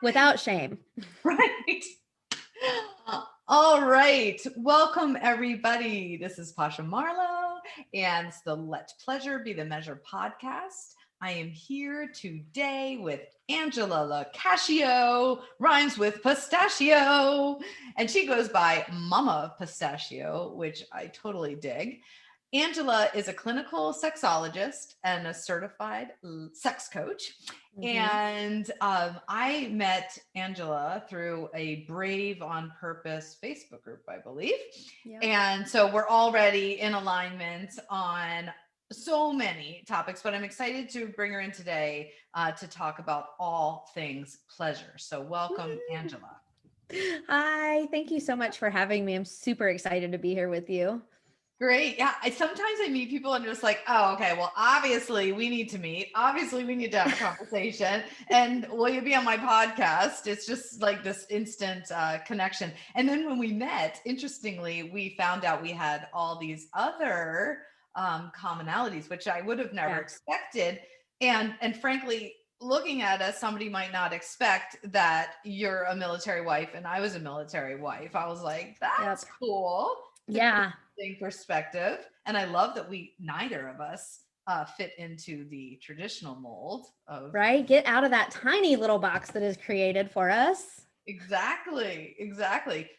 without shame. Right. All right. Welcome, everybody. This is Pasha Marlowe, and it's the Let Pleasure Be the Measure podcast. I am here today with Angela Locashio, rhymes with pistachio, and she goes by Mama Pistachio, which I totally dig. Angela is a clinical sexologist and a certified sex coach. And I met Angela through a Brave on Purpose Facebook group, I believe. Yep. And so we're already in alignment on so many topics, but I'm excited to bring her in today to talk about all things pleasure. So welcome, Angela. Hi, thank you so much for having me. I'm super excited to be here with you. Great. Yeah. Sometimes I meet people and just like, oh, okay, well, obviously we need to meet. Obviously we need to have a conversation. And will you be on my podcast? It's just like this instant connection. And then when we met, interestingly, we found out we had all these other commonalities, which I would have never expected. And frankly, looking at us, somebody might not expect that you're a military wife and I was a military wife. I was like, that's cool. Yeah. Perspective. And I love that neither of us fit into the traditional mold of get out of that tiny little box that is created for us. Exactly.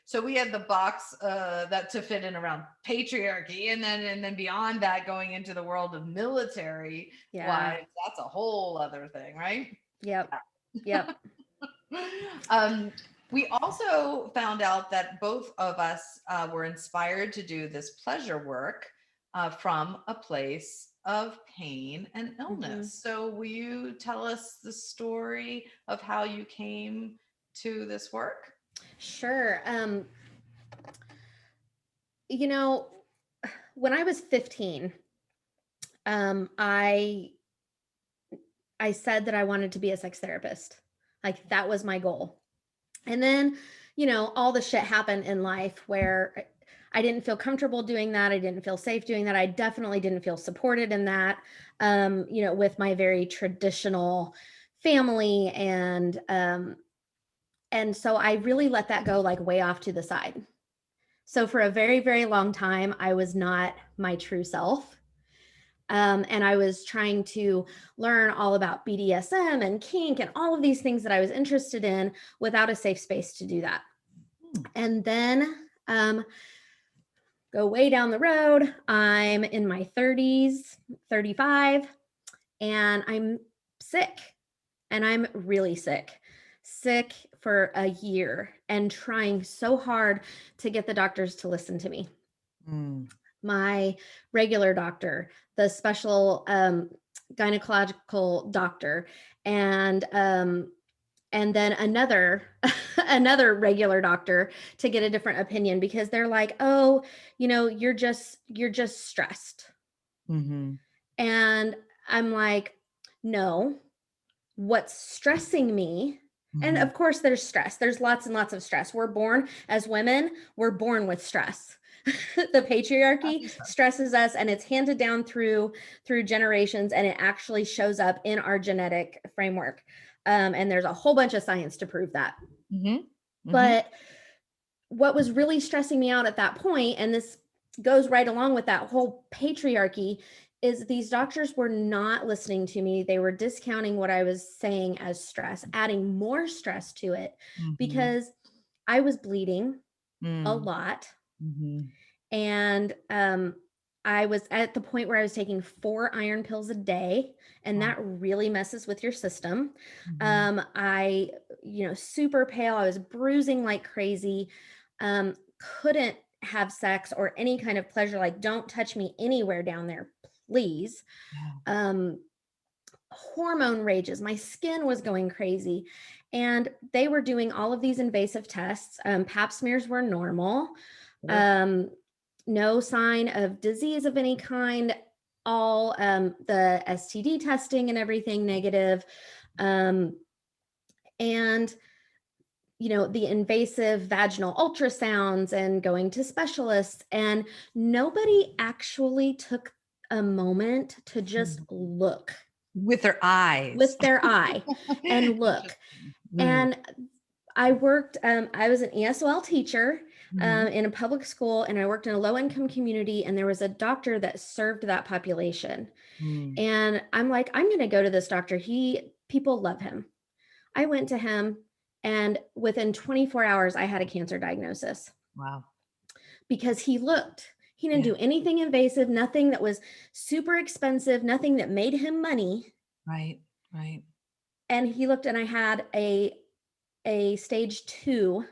So we had the box that to fit in around patriarchy, and then beyond that, going into the world of military wives. That's a whole other thing, right? Yep. We also found out that both of us were inspired to do this pleasure work from a place of pain and illness. So will you tell us the story of how you came to this work? Sure. When I was 15, I said that I wanted to be a sex therapist. Like that was my goal. And then, all the shit happened in life where I didn't feel comfortable doing that. I didn't feel safe doing that. I definitely didn't feel supported in that, with my very traditional family. And so I really let that go like way off to the side. So for a very, very long time, I was not my true self. And I was trying to learn all about BDSM and kink and all of these things that I was interested in without a safe space to do that. And then go way down the road. I'm in my 30s, 35, and I'm sick. And I'm really sick for a year and trying so hard to get the doctors to listen to me. My regular doctor, the special gynecological doctor, and then another regular doctor to get a different opinion, because they're like, oh, you're just stressed. And I'm like, no, what's stressing me? And of course there's stress. There's lots and lots of stress. We're born as women, we're born with stress. The patriarchy stresses us, and it's handed down through generations, and it actually shows up in our genetic framework. And there's a whole bunch of science to prove that. But what was really stressing me out at that point, and this goes right along with that whole patriarchy, is these doctors were not listening to me. They were discounting what I was saying as stress, adding more stress to it, because I was bleeding a lot. And I was at the point where I was taking 4 iron pills a day, and that really messes with your system. I, super pale. I was bruising like crazy. Couldn't have sex or any kind of pleasure. Like, don't touch me anywhere down there, please. Hormone rages. My skin was going crazy. And they were doing all of these invasive tests. Pap smears were normal. No sign of disease of any kind. All the STD testing and everything negative. And the invasive vaginal ultrasounds and going to specialists, and nobody actually took a moment to just look with their eye and look. Mm, And I worked, I was an ESOL teacher mhm, in a public school, and I worked in a low income community, and there was a doctor that served that population. mm. And I'm like, I'm going to go to this doctor. People love him. I went to him, and within 24 hours, I had a cancer diagnosis Wow. because he didn't Yeah. do anything invasive, nothing that was super expensive, nothing that made him money. Right. Right. And he looked, and I had a stage 2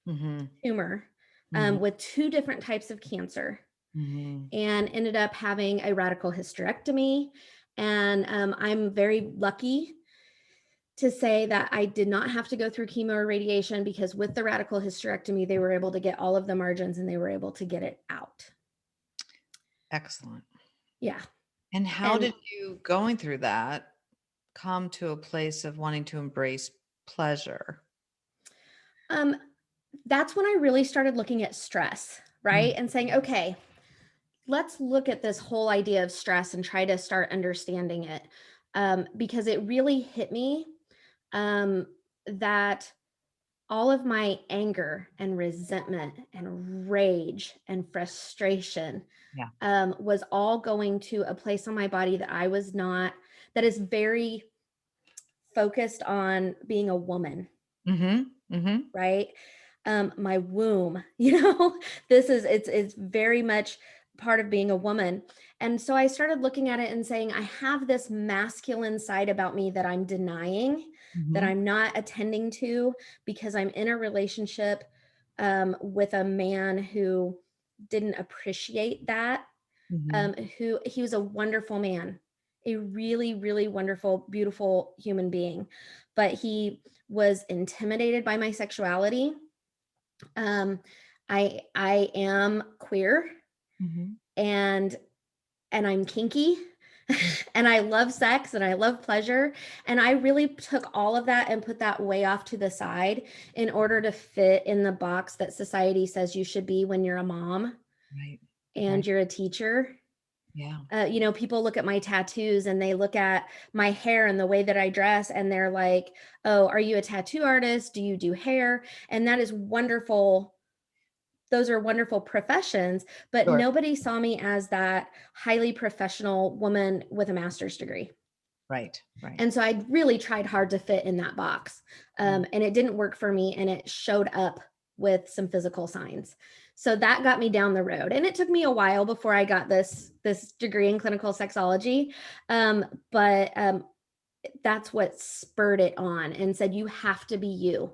Mhm, tumor mhm, with 2 different types of cancer, mhm, and ended up having a radical hysterectomy. And I'm very lucky to say that I did not have to go through chemo or radiation, because with the radical hysterectomy, they were able to get all of the margins and they were able to get it out. excellent. Yeah. And how And did you, going through that, come to a place of wanting to embrace pleasure? um, that's when I really started looking at stress, right? Mm, And saying, okay, let's look at this whole idea of stress and try to start understanding it. Because it really hit me um, that all of my anger and resentment and rage and frustration yeah. was all going to a place on my body that I was not, that is very focused on being a woman, Mhm, mhm, right? My womb, it's very much part of being a woman. And so I started looking at it and saying, I have this masculine side about me that I'm denying, that mhm, I'm not attending to, because I'm in a relationship with a man who didn't appreciate that. mhm. Who He was a wonderful man, a really, really wonderful, beautiful human being, but he was intimidated by my sexuality. Um, I am queer, Mhm. and I'm kinky. Mm. And I love sex and I love pleasure. And I really took all of that and put that way off to the side in order to fit in the box that society says you should be when you're a mom Right, and right. you're a teacher. Yeah. People look at my tattoos and they look at my hair and the way that I dress, and they're like, oh, are you a tattoo artist? Do you do hair? And that is wonderful. Those are wonderful professions, but Sure. nobody saw me as that highly professional woman with a master's degree. Right, right. And so I really tried hard to fit in that box. Mm. And it didn't work for me, and it showed up with some physical signs. So that got me down the road. And it took me a while before I got this degree in clinical sexology. But that's what spurred it on and said, you have to be you.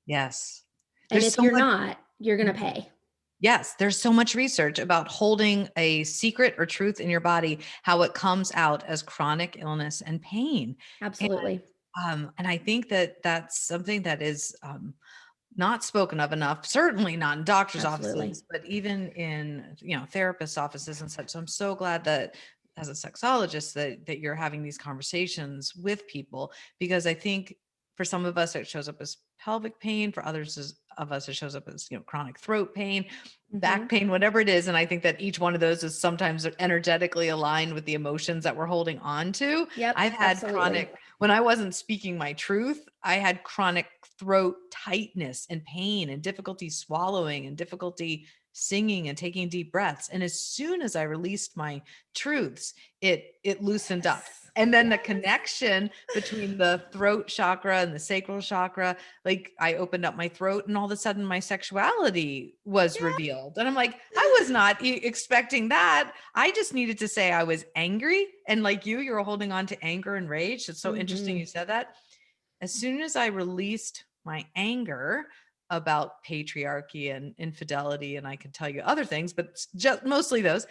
Yes. And There's if so you're much. not, you're going to Mhm. pay. Yes, there's so much research about holding a secret or truth in your body, how it comes out as chronic illness and pain. And Absolutely. and I think that that's something that is not spoken of enough, certainly not in doctors' Absolutely. offices, but even in, therapists' offices and such. So I'm so glad that as a sexologist that you're having these conversations with people, because I think for some of us it shows up as pelvic pain, for others of us it shows up as, chronic throat pain, Hmm. back pain, whatever it is. And I think that each one of those is sometimes energetically aligned with the emotions that we're holding on to. Yep. I've had Absolutely. chronic, when I wasn't speaking my truth, I had chronic throat tightness and pain and difficulty swallowing and difficulty singing and taking deep breaths. And as soon as I released my truths, it loosened up. Yes. And then the Yes. connection between the throat chakra and the sacral chakra, like I opened up my throat and all of a sudden my sexuality was Yeah. revealed. And I'm like, I was not expecting that. I just needed to say I was angry. And like you were holding on to anger and rage. It's so interesting Hmm. you said that. As soon as I released my anger about patriarchy and infidelity, and I could tell you other things, but just mostly those,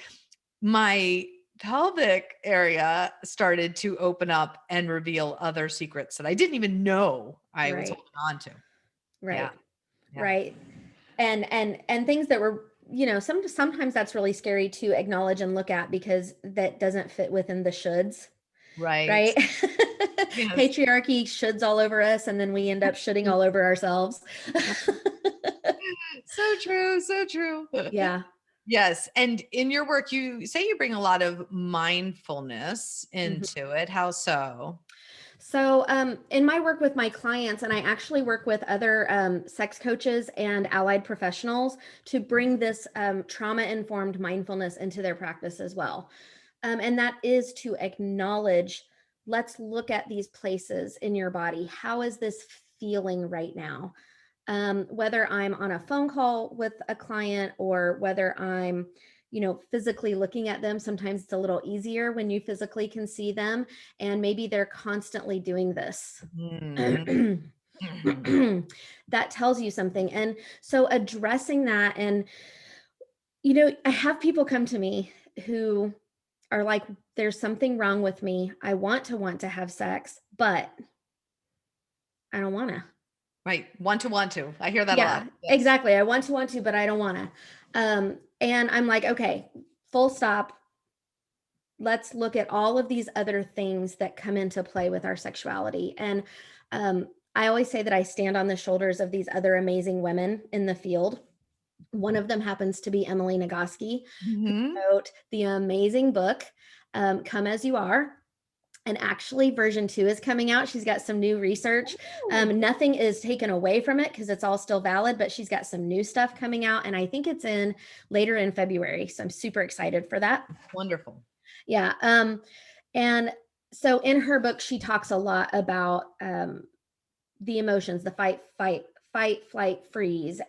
my pelvic area started to open up and reveal other secrets that I didn't even know I was Right. holding on to. Yeah. Right. Yeah. Right. And things that were, sometimes that's really scary to acknowledge and look at, because that doesn't fit within the shoulds, Right. right? Yes. Patriarchy shoulds all over us, and then we end up shoulding all over ourselves. So true. So true. Yeah. Yes. And in your work, you say you bring a lot of mindfulness Mhm. into it. How so? So, in my work with my clients, and I actually work with other sex coaches and allied professionals to bring this trauma informed mindfulness into their practice as well. And that is to acknowledge, let's look at these places in your body. How is this feeling right now? Whether I'm on a phone call with a client or whether I'm, physically looking at them, sometimes it's a little easier when you physically can see them, and maybe they're constantly doing this. Mhm. Mhm. That tells you something. And so addressing that, and, I have people come to me who are like, there's something wrong with me. I want to have sex, but I don't want to. Right. Want to. I hear that a lot. Yeah, Yes. exactly. I want to, but I don't wanna. And I'm like, okay, full stop. Let's look at all of these other things that come into play with our sexuality. And I always say that I stand on the shoulders of these other amazing women in the field. One of them happens to be Emily Nagoski, Mhm. who wrote the amazing book, Come As You Are. And actually, version 2 is coming out. She's got some new research. Ooh, Nothing is taken away from it because it's all still valid, but she's got some new stuff coming out. And I think it's in later in February. So I'm super excited for that. wonderful. Yeah. And so in her book, she talks a lot about the emotions, the fight, flight, freeze,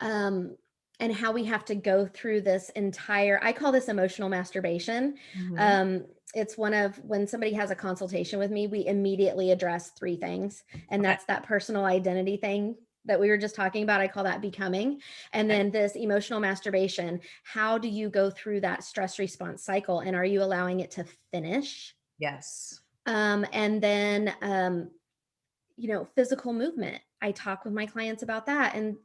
um, and how we have to go through this entire, I call this emotional masturbation. Mhm. Um, it's one of, when somebody has a consultation with me, we immediately address three things. And Okay. that's that personal identity thing that we were just talking about. I call that becoming. And Okay. then this emotional masturbation. How do you go through that stress response cycle? And are you allowing it to finish? Yes. And then physical movement. I talk with my clients about that. And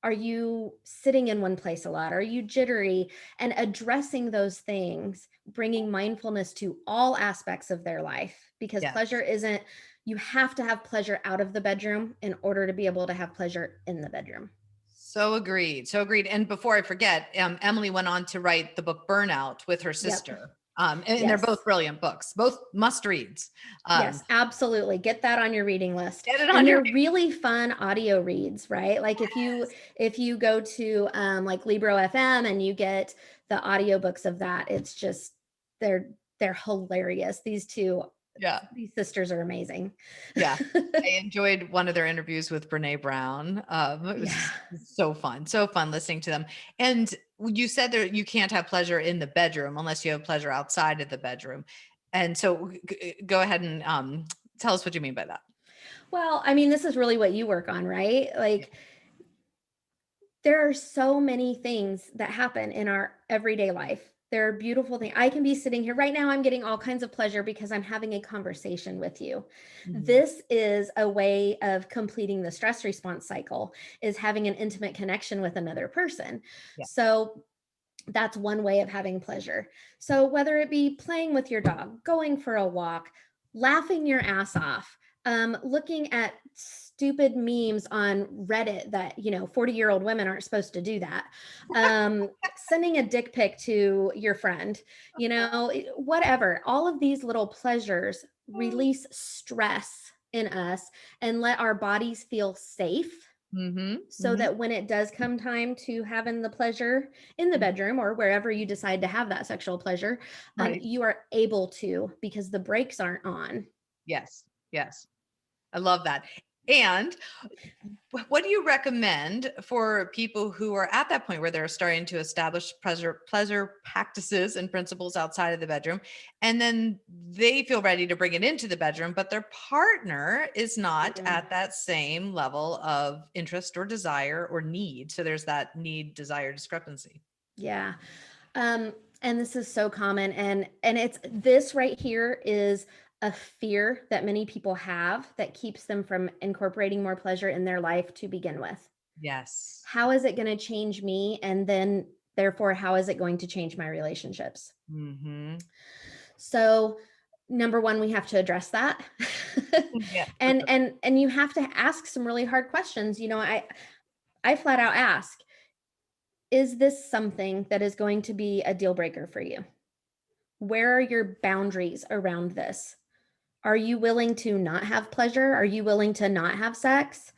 are you sitting in one place a lot? Are you jittery? And addressing those things, bringing mindfulness to all aspects of their life, because pleasure Yes. isn't, you have to have pleasure out of the bedroom in order to be able to have pleasure in the bedroom. So agreed. So agreed. And before I forget, Emily went on to write the book Burnout with her Yep. sister. And they're both Yes. brilliant books, both must reads. Um, Yes, absolutely. Get that on your reading list. get it And on your they're really fun audio reads, right? Like if you go to like Libro FM and you get the audiobooks of that, it's just they're they're hilarious. yeah. These sisters are amazing. Yeah. I enjoyed one of their interviews with Brene Brown. It was Yeah. just so fun listening to them. And you said that you can't have pleasure in the bedroom unless you have pleasure outside of the bedroom. And so go ahead and tell us what you mean by that. Well, I mean, this is really what you work on, right? Like there are so many things that happen in our everyday life. There are beautiful things. I can be sitting here right now. I'm getting all kinds of pleasure because I'm having a conversation with you. Mhm. This is a way of completing the stress response cycle, is having an intimate connection with another person. Yeah. So that's one way of having pleasure. So whether it be playing with your dog, going for a walk, laughing your ass off, looking at stupid memes on Reddit that 40-year-old women aren't supposed to do that, sending a dick pic to your friend, whatever. All of these little pleasures release stress in us and let our bodies feel safe, Mhm. so Mhm. that when it does come time to having the pleasure in the bedroom or wherever you decide to have that sexual pleasure, Right. you are able to, because the brakes aren't on. Yes. Yes. I love that. And what do you recommend for people who are at that point where they're starting to establish pleasure practices and principles outside of the bedroom, and then they feel ready to bring it into the bedroom, but their partner is not Mm, at that same level of interest or desire or need? So there's that need desire discrepancy. yeah. And this is so common, and it's this right here is a fear that many people have that keeps them from incorporating more pleasure in their life to begin with. Yes. How is it going to change me? And then therefore, how is it going to change my relationships? Mm-hmm. So, number one, we have to address that. Yeah, for and sure. and and you have to ask some really hard questions. I flat out ask, is this something that is going to be a deal breaker for you? Where are your boundaries around this? Are you willing to not have pleasure? Are you willing to not have sex?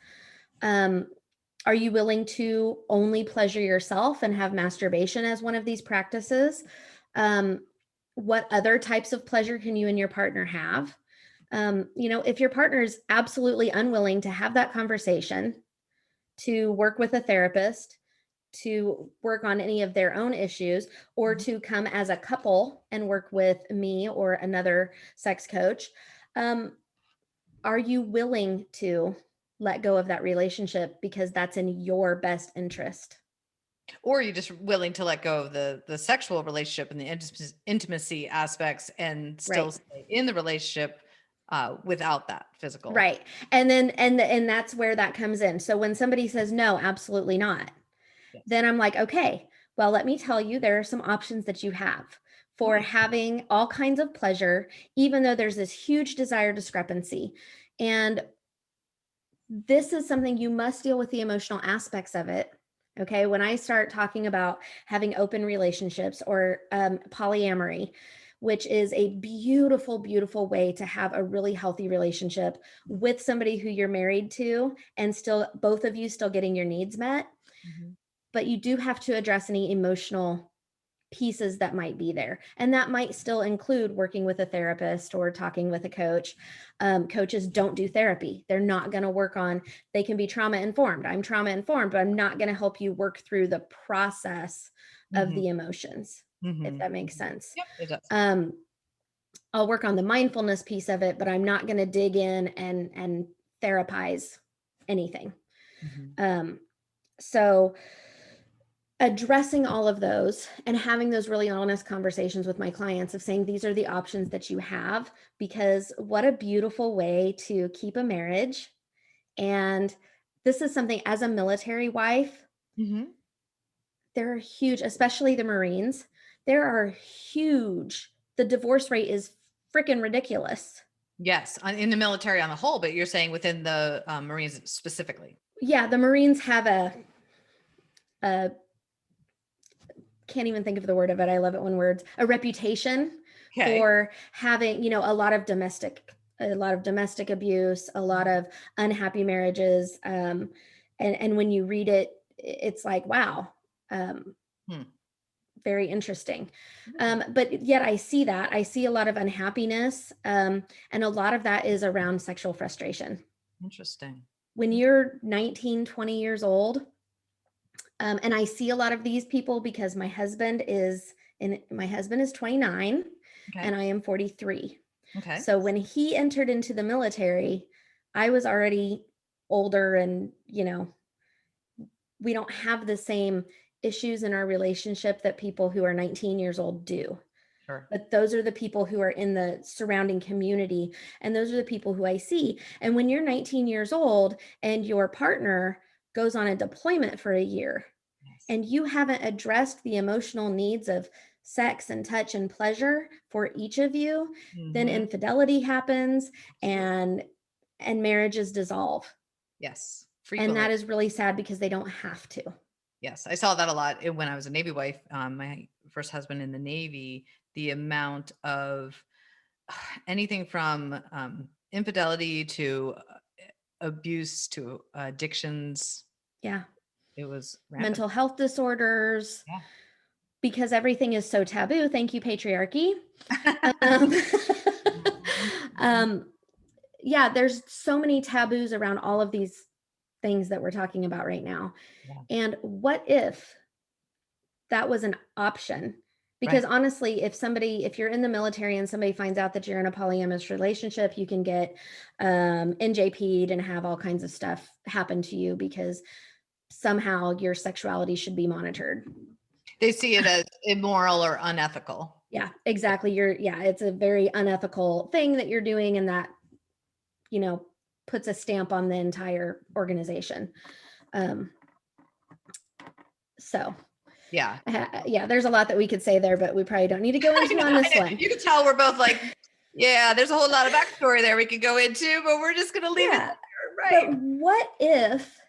Are you willing to only pleasure yourself and have masturbation as one of these practices? What other types of pleasure can you and your partner have? If your partner is absolutely unwilling to have that conversation, to work with a therapist, to work on any of their own issues, or Mhm. to come as a couple and work with me or another sex coach, um, are you willing to let go of that relationship because that's in your best interest? Or are you just willing to let go of the sexual relationship and the intimacy aspects and still Right. stay in the relationship without that physical? Right. And that's where that comes in. So when somebody says no, absolutely not, Yes. then I'm like, okay, well, let me tell you, there are some options that you have for Right. having all kinds of pleasure, even though there's this huge desire discrepancy. And this is something you must deal with the emotional aspects of it. Okay. When I start talking about having open relationships or polyamory, which is a beautiful, beautiful way to have a really healthy relationship with somebody who you're married to and still both of you still getting your needs met. Mhm. But you do have to address any emotional pieces that might be there. And that might still include working with a therapist or talking with a coach. Coaches don't do therapy. They're not going to work on, they can be trauma informed. I'm trauma informed, but I'm not going to help you work through the process of Mhm. the emotions, if Mhm. that makes Mhm. sense. Yep, it does. Um, I'll work on the mindfulness piece of it, but I'm not going to dig in and therapize anything. Mhm. Um, so addressing all of those and having those really honest conversations with my clients of saying these are the options that you have, because what a beautiful way to keep a marriage. And this is something, as a military wife, Mhm. there are huge, especially the Marines, there are huge, the divorce rate is freaking ridiculous. Yes, in the military on the whole, but you're saying within the Marines specifically. Yeah, the Marines have a can't even think of the word of it. I love it when words, a reputation Okay. for having, a lot of domestic abuse, a lot of unhappy marriages. And when you read it, it's like, wow, um, Hmm. very interesting. Really But yet I see that. I see a lot of unhappiness. And a lot of that is around sexual frustration. interesting. When you're 19, 20 years old, and I see a lot of these people because my husband is 29 Okay. and I am 43. Okay. So when he entered into the military, I was already older and, we don't have the same issues in our relationship that people who are 19 years old do. Sure. But those are the people who are in the surrounding community. And those are the people who I see. And when you're 19 years old and your partner goes on a deployment for a year, Yes. and you haven't addressed the emotional needs of sex and touch and pleasure for each of you, then Mhm. infidelity happens Absolutely. and marriages dissolve. Yes. And Frequently. that is really sad because they don't have to. Yes, I saw that a lot when I was a Navy wife. My first husband in the Navy, the amount of anything from infidelity to abuse to addictions, Yeah. it was rampant. Mental health disorders, Yeah. because everything is so taboo. Thank you, patriarchy. Um, Mhm, mhm. um, yeah, there's so many taboos around all of these things that we're talking about right now. Yeah. And what if that was an option? Because Right. honestly, if you're in the military and somebody finds out that you're in a polyamorous relationship, you can get NJP'd and have all kinds of stuff happen to you because somehow your sexuality should be monitored. They see it as immoral or unethical. Yeah, exactly. It's a very unethical thing that you're doing, and that, you know, puts a stamp on the entire organization. Um, so Yeah. yeah, there's a lot that we could say there, but we probably don't need to go I into know, on I this know. one. You can tell we're both like, yeah, there's a whole lot of backstory there we could go into, but we're just going to leave it Yeah. there. But Right. what if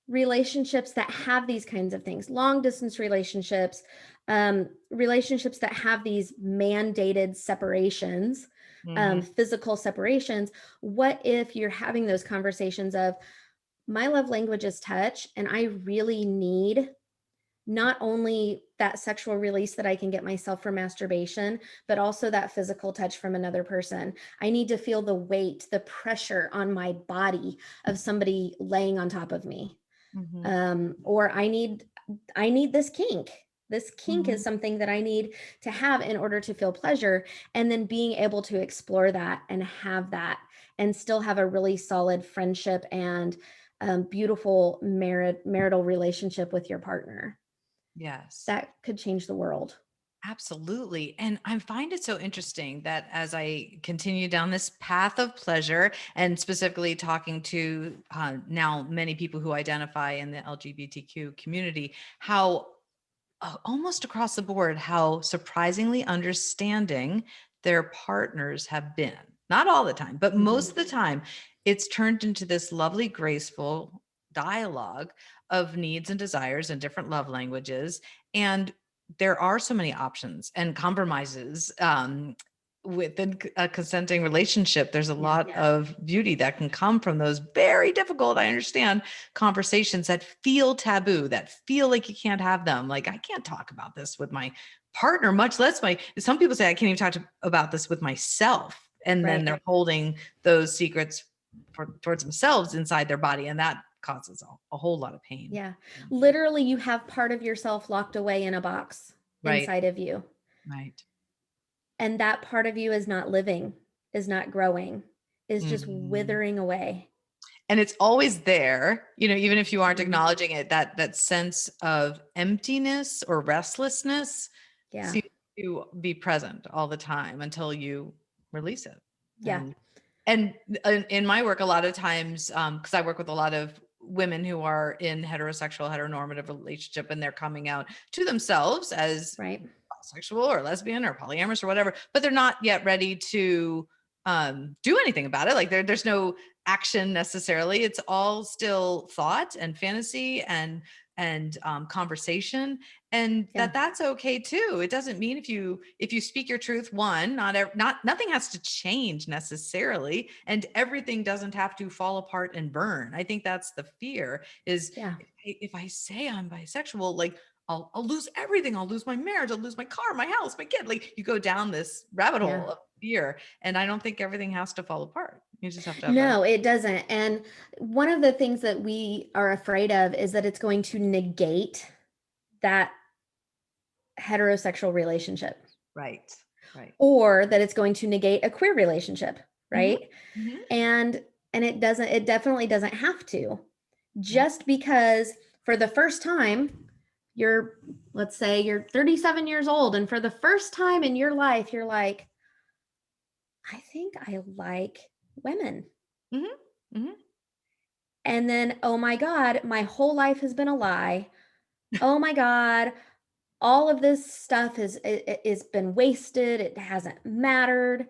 relationships that have these kinds of things, long distance relationships, relationships that have these mandated separations, physical separations. What if you're having those conversations of, my love language is touch, and I really need not only that sexual release that I can get myself from masturbation, but also that physical touch from another person. I need to feel the weight, the pressure on my body of somebody laying on top of me. Or I need this kink. This kink is something that I need to have in order to feel pleasure. And then being able to explore that and have that and still have a really solid friendship and beautiful marital relationship with your partner. Yes. That could change the world. Absolutely. And I find it so interesting that as I continue down this path of pleasure, and specifically talking to now many people who identify in the LGBTQ community, how almost across the board, how surprisingly understanding their partners have been. Not all the time, but most of the time, it's turned into this lovely, graceful dialogue of needs and desires and different love languages. And there are so many options and compromises within a consenting relationship. There's a lot of beauty that can come from those very difficult, I understand, conversations that feel taboo, that feel like you can't have them. Like, I can't talk about this with my partner, much less some people say I can't even talk about this with myself. And then they're holding those secrets towards themselves inside their body. And that causes a whole lot of pain. Yeah. Literally, you have part of yourself locked away in a box inside of you. Right. And that part of you is not living, is not growing, is just withering away. And it's always there, even if you aren't acknowledging it, that sense of emptiness or restlessness seems to be present all the time until you release it. Yeah. And in my work, a lot of times, because I work with a lot of women who are in heterosexual, heteronormative relationship, and they're coming out to themselves as bisexual or lesbian or polyamorous or whatever, but they're not yet ready to do anything about it. Like there's no action necessarily. It's all still thought and fantasy and conversation, and that's okay too. It doesn't mean if you speak your truth, nothing has to change necessarily, and everything doesn't have to fall apart and burn. I think that's the fear is if I say I'm bisexual, like I'll lose everything. I'll lose my marriage. I'll lose my car, my house, my kid. Like you go down this rabbit hole of fear. And I don't think everything has to fall apart. You just have to have it doesn't. And one of the things that we are afraid of is that it's going to negate that heterosexual relationship. Right. Or that it's going to negate a queer relationship. Right. And it definitely doesn't have to. Just because for the first time, let's say you're 37 years old, and for the first time in your life, you're like, I think I like women. And then, oh my God, my whole life has been a lie. Oh my God, all of this stuff has been wasted. It hasn't mattered.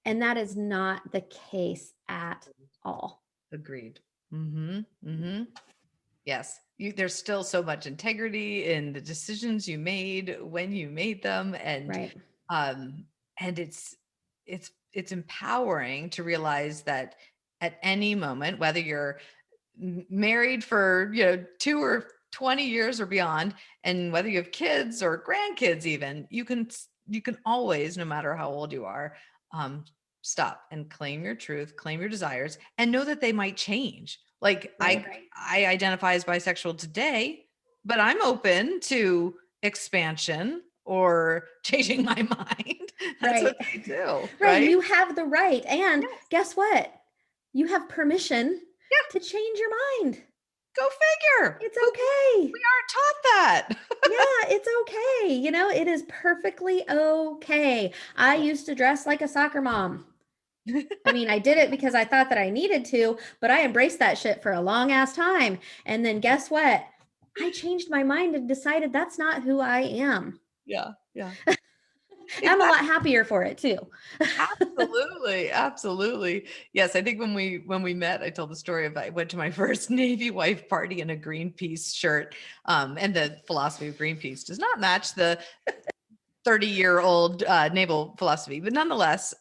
And that is not the case at all. Agreed. Yes. There's still so much integrity in the decisions you made when you made them. And, and it's empowering to realize that at any moment, whether you're married for, 2 or 20 years or beyond, and whether you have kids or grandkids, even you can always, no matter how old you are, stop and claim your truth, claim your desires, and know that they might change. Like I identify as bisexual today, but I'm open to expansion or changing my mind. That's what they do. Right. You have the right. And guess what? You have permission to change your mind. Go figure. It's okay. We aren't taught that. It's okay. It is perfectly okay. I used to dress like a soccer mom. I mean, I did it because I thought that I needed to, but I embraced that shit for a long ass time. And then guess what? I changed my mind and decided that's not who I am. Yeah. I'm a lot happier for it too. Absolutely. Yes, I think when we met, I told the story of I went to my first Navy wife party in a Greenpeace shirt, and the philosophy of Greenpeace does not match the 30-year-old naval philosophy, but nonetheless,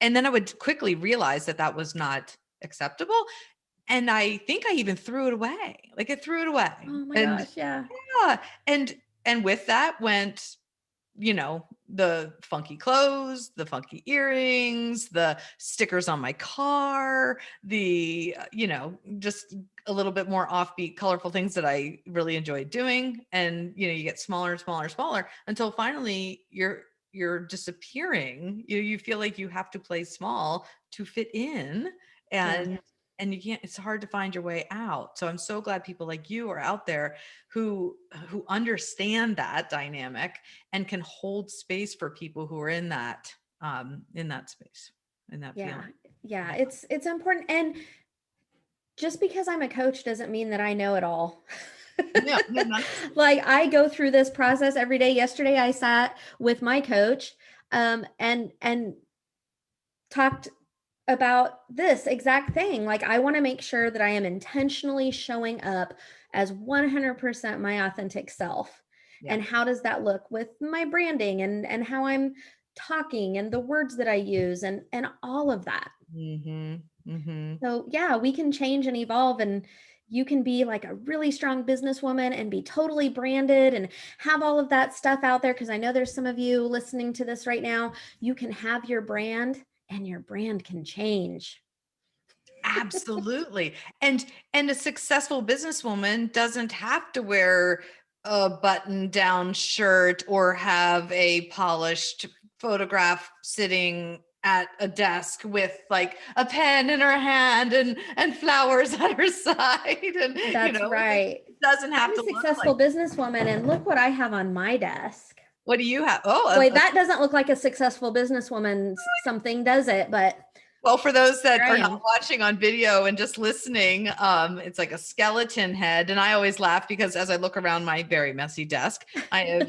and then I would quickly realize that that was not acceptable. And I think I even threw it away. Like I threw it away. Oh my And gosh, yeah. yeah, and with that went, the funky clothes, the funky earrings, the stickers on my car, the, just a little bit more offbeat, colorful things that I really enjoyed doing. And, you get smaller and smaller and smaller until finally you're disappearing. You feel like you have to play small to fit in. Yeah. And you can't, it's hard to find your way out. So I'm so glad people like you are out there who understand that dynamic and can hold space for people who are in that space, in that Yeah. feeling. Yeah. Yeah. It's important. And just because I'm a coach doesn't mean that I know it all. No, no, not Like I go through this process every day. Yesterday I sat with my coach and talked about this exact thing. Like I want to make sure that I am intentionally showing up as 100% my authentic self. yeah. And how does that look with my branding and how I'm talking and the words that I use and all of that. Mm-hmm. Mm-hmm. So, yeah, we can change and evolve, and you can be like a really strong businesswoman and be totally branded and have all of that stuff out there. Cause I know there's some of you listening to this right now. You can have your brand and your brand can change. Absolutely. And a successful businesswoman doesn't have to wear a button down shirt or have a polished photograph sitting at a desk with like a pen in her hand and flowers at her side. And That's right. it doesn't I'm have a to look like. successful businesswoman, and look what I have on my desk. What do you have? Oh, Wait, that doesn't look like a successful businesswoman's something, does it? But well, for those here that I are not am. watching on video and just listening, it's like a skeleton head. And I always laugh because as I look around my very messy desk, I have,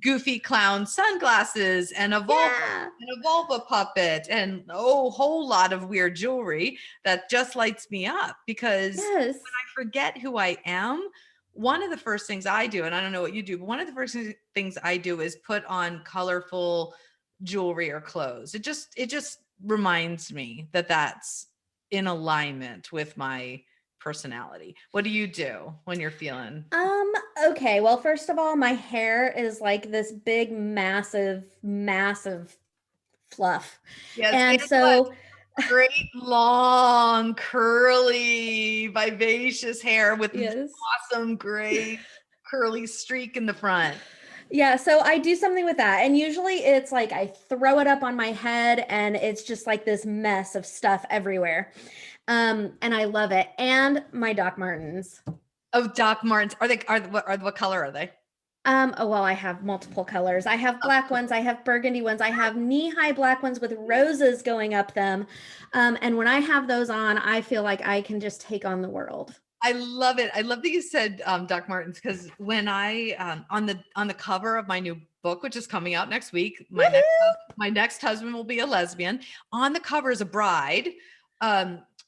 goofy clown sunglasses and Yeah. a vulva puppet and whole lot of weird jewelry that just lights me up because Yes. when I forget who I am, one of the first things I do, and I don't know what you do, but one of the first things I do is put on colorful jewelry or clothes. It just reminds me that that's in alignment with my personality. What do you do when you're feeling? Okay. Well, first of all, my hair is like this big, massive fluff. Yes, And Angela, so, great long curly vivacious hair with yes. awesome gray curly streak in the front. Yeah, so I do something with that. And usually it's like I throw it up on my head and it's just like this mess of stuff everywhere. And I love it. And my Doc Martens. Oh, Doc Martens. What color are they? Oh, well, I have multiple colors. I have black ones, I have burgundy ones, I have knee-high black ones with roses going up them. And when I have those on, I feel like I can just take on the world. I love it. I love that you said Doc Martens because when I on the cover of my new book, which is coming out next week, Woohoo! my next husband will be a lesbian. On the cover is a bride,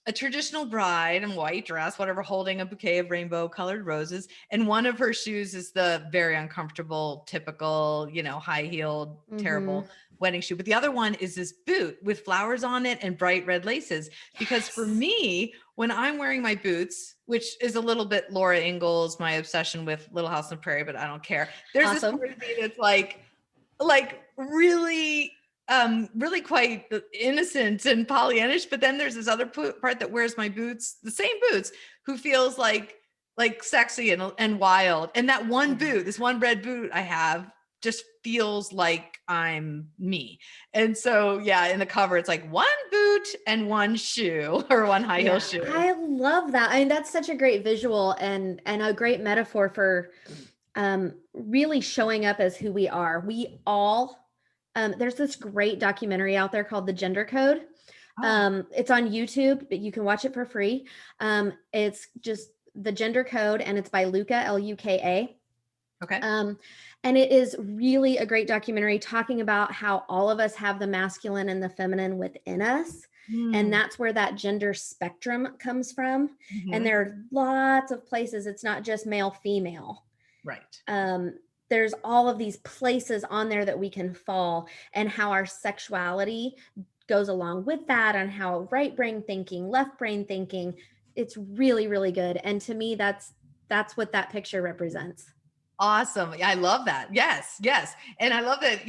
a traditional bride in white dress, whatever, holding a bouquet of rainbow colored roses, and one of her shoes is the very uncomfortable, typical, high heeled, terrible wedding shoe. But the other one is this boot with flowers on it and bright red laces. Because for Yes. me, when I'm wearing my boots, which is a little bit Laura Ingalls, my obsession with Little House on the Prairie, but I don't care. There's this Awesome. part of me that's like really quite innocent and Pollyannish, but then there's this other part that wears my boots, the same boots, who feels like sexy and wild. And that one boot, this one red boot I have, just feels like I'm me. And so, yeah, in the cover, it's like one boot and one shoe or one high heel shoe. I love that. I mean, that's such a great visual and a great metaphor for really showing up as who we are. We all, there's this great documentary out there called The Gender Code. It's on YouTube, but you can watch it for free. It's just The Gender Code, and it's by Luka, Luka. Okay. And it is really a great documentary talking about how all of us have the masculine and the feminine within us. And that's where that gender spectrum comes from. And there are lots of places. It's not just male, female. Right. There's all of these places on there that we can fall, and how our sexuality goes along with that, on how right brain thinking, left brain thinking, it's really, really good. And to me, that's what that picture represents. Awesome. I love that. Yes. Yes. And I love that,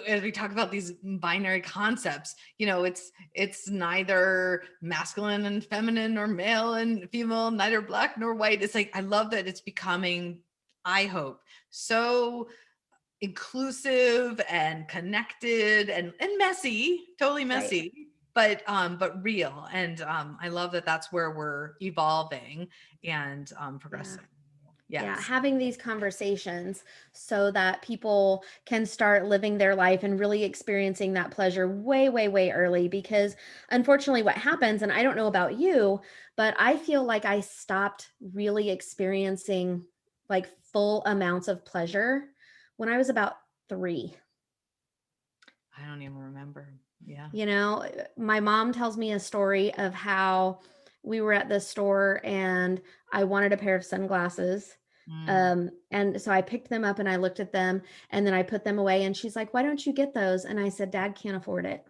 as we talk about these binary concepts, it's neither masculine and feminine or male and female, neither black nor white. It's like, I love that it's becoming, I hope, so inclusive and connected and messy, totally messy, but real. And I love that that's where we're evolving and progressing. Yeah. Yes. Having these conversations so that people can start living their life and really experiencing that pleasure way, way, way early. Because unfortunately, what happens, and I don't know about you, but I feel like I stopped really experiencing like full amounts of pleasure when I was about 3. I don't even remember. Yeah. My mom tells me a story of how we were at the store and I wanted a pair of sunglasses. And so I picked them up and I looked at them and then I put them away and she's like, "Why don't you get those?" And I said, "Dad can't afford it."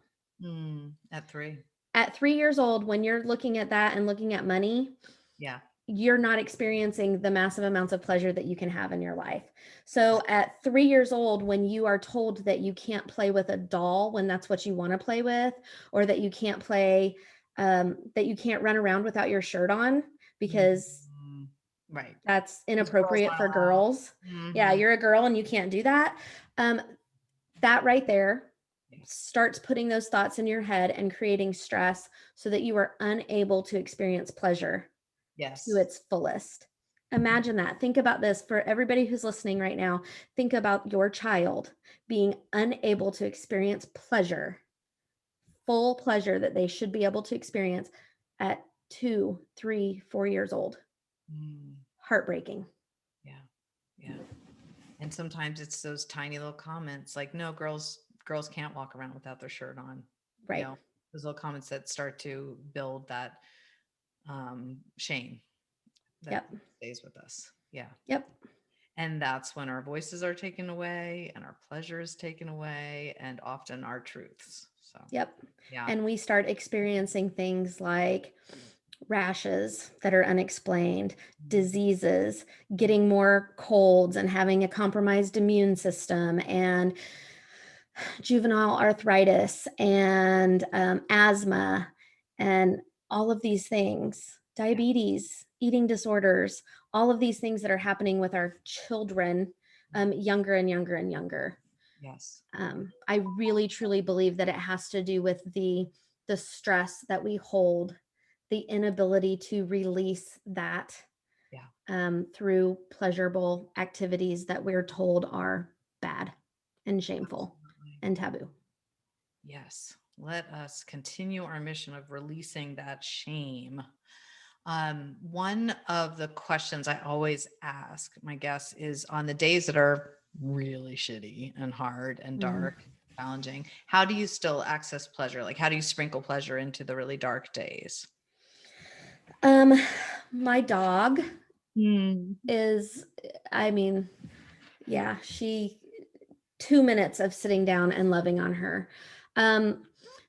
At 3. At 3 years old, when you're looking at that and looking at money, Yeah. you're not experiencing the massive amounts of pleasure that you can have in your life. So at 3 years old, when you are told that you can't play with a doll when that's what you want to play with, or that you can't play, that you can't run around without your shirt on because right, that's inappropriate for girls. Yeah, you're a girl and you can't do that. That right there starts putting those thoughts in your head and creating stress so that you are unable to experience pleasure to its fullest. Imagine that. Think about this for everybody who's listening right now. Think about your child being unable to experience pleasure, full pleasure that they should be able to experience at 2, 3, 4 years old. Heartbreaking. Yeah. And sometimes it's those tiny little comments like, "No, girls can't walk around without their shirt on." Right. Those little comments that start to build that shame that stays with us. Yeah. Yep. And that's when our voices are taken away and our pleasure is taken away and often our truths. So, yep. Yeah. And we start experiencing things like rashes that are unexplained, diseases, getting more colds and having a compromised immune system, and juvenile arthritis and asthma and all of these things, diabetes, eating disorders, all of these things that are happening with our children younger and younger and younger. Yes. I really truly believe that it has to do with the stress that we hold, the inability to release that through pleasurable activities that we're told are bad and shameful and taboo. Yes. Let us continue our mission of releasing that shame. One of the questions I always ask my guests is, on the days that are really shitty and hard and dark, challenging, how do you still access pleasure? Like, how do you sprinkle pleasure into the really dark days? My dog is, she 2 minutes of sitting down and loving on her.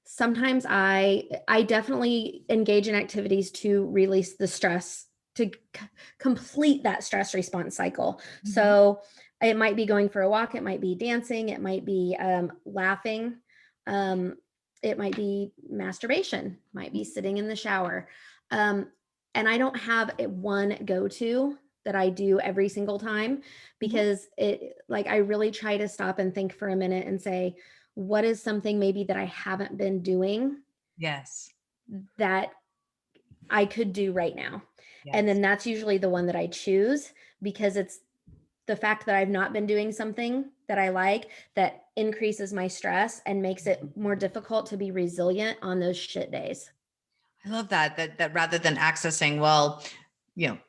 Sometimes I definitely engage in activities to release the stress, to complete that stress response cycle. So it might be going for a walk, it might be dancing, it might be laughing, it might be masturbation, might be sitting in the shower. And I don't have one go-to that I do every single time, because I really try to stop and think for a minute and say, what is something maybe that I haven't been doing? Yes. That I could do right now. Yes. And then that's usually the one that I choose, because it's the fact that I've not been doing something that I like that increases my stress and makes it more difficult to be resilient on those shit days. I love that rather than accessing,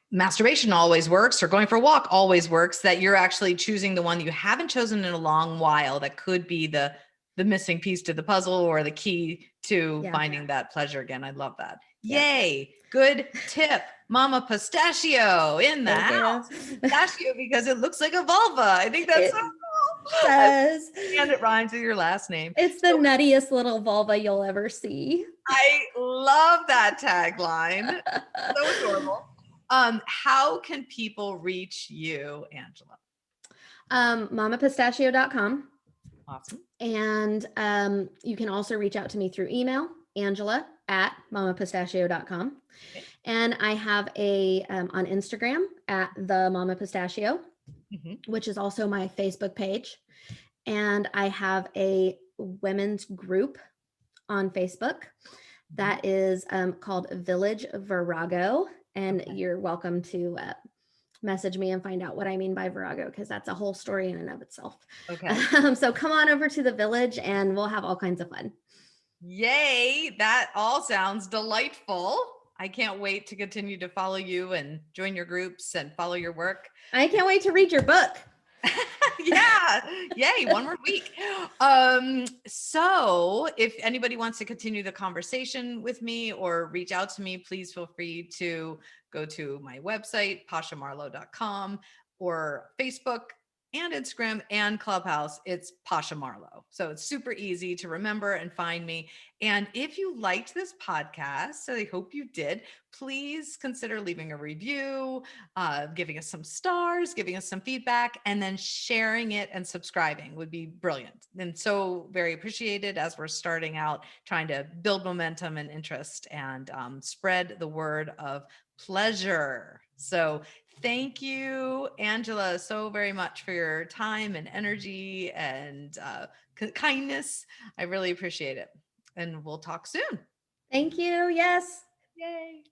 masturbation always works or going for a walk always works, that you're actually choosing the one that you haven't chosen in a long while that could be the missing piece to the puzzle or the key to finding that pleasure again. I love that. Yay. Good tip. Mama Pistachio in the house. Pistachio, because it looks like a vulva. I think that's so cool. does. And it rhymes with your last name. It's the nuttiest little vulva you'll ever see. I love that tagline. So adorable. How can people reach you, Angela? Mamapistachio.com. Awesome. And you can also reach out to me through email, Angela@mamapistachio.com. Okay. And I have a on Instagram @the Mama Pistachio, which is also my Facebook page. And I have a women's group on Facebook that is called Village Virago. And you're welcome to message me and find out what I mean by Virago, because that's a whole story in and of itself. Okay. So come on over to the village and we'll have all kinds of fun. Yay. That all sounds delightful. I can't wait to continue to follow you and join your groups and follow your work. I can't wait to read your book. Yeah. Yay. One more week. So if anybody wants to continue the conversation with me or reach out to me, please feel free to go to my website, pashamarlowe.com, or Facebook and Instagram and Clubhouse. It's Pasha Marlowe. So it's super easy to remember and find me. And if you liked this podcast, so I hope you did, please consider leaving a review, giving us some stars, giving us some feedback, and then sharing it and subscribing would be brilliant. And so very appreciated as we're starting out trying to build momentum and interest and spread the word of pleasure. So thank you, Angela, so very much for your time and energy and kindness. I really appreciate it. And we'll talk soon. Thank you. Yes. Yay.